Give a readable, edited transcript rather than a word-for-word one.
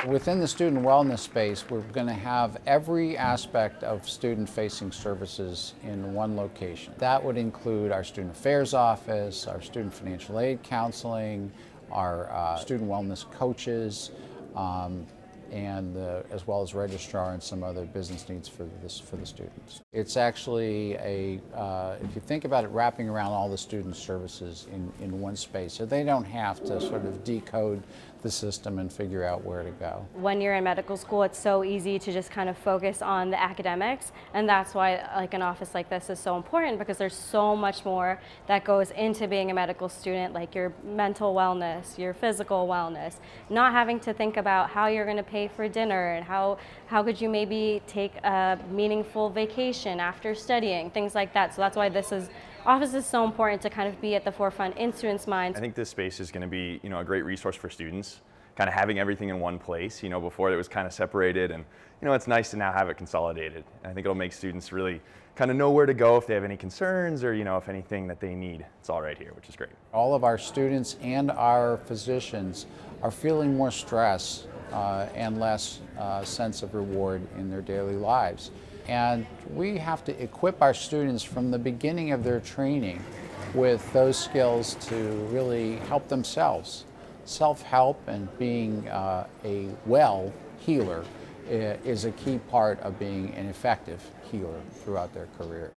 Within the student wellness space, we're going to have every aspect of student-facing services in one location. That would include our student affairs office, our student financial aid counseling, our student wellness coaches, and as well as registrar and some other business needs for the students. It's actually if you think about it, wrapping around all the student services in one space, so they don't have to sort of decode the system and figure out where to go. When you're in medical school, it's so easy to just kind of focus on the academics, and that's why like an office like this is so important, because there's so much more that goes into being a medical student, like your mental wellness, your physical wellness, not having to think about how you're going to pay for dinner and how could you maybe take a meaningful vacation after studying, things like that. So that's why office is so important to kind of be at the forefront in students' minds. I think this space is going to be, a great resource for students, kind of having everything in one place. Before it was kind of separated, and it's nice to now have it consolidated. And I think it'll make students really kind of know where to go if they have any concerns or if anything that they need. It's all right here, which is great. All of our students and our physicians are feeling more stress and less sense of reward in their daily lives. And we have to equip our students from the beginning of their training with those skills to really help themselves. Self-help and being a well healer is a key part of being an effective healer throughout their career.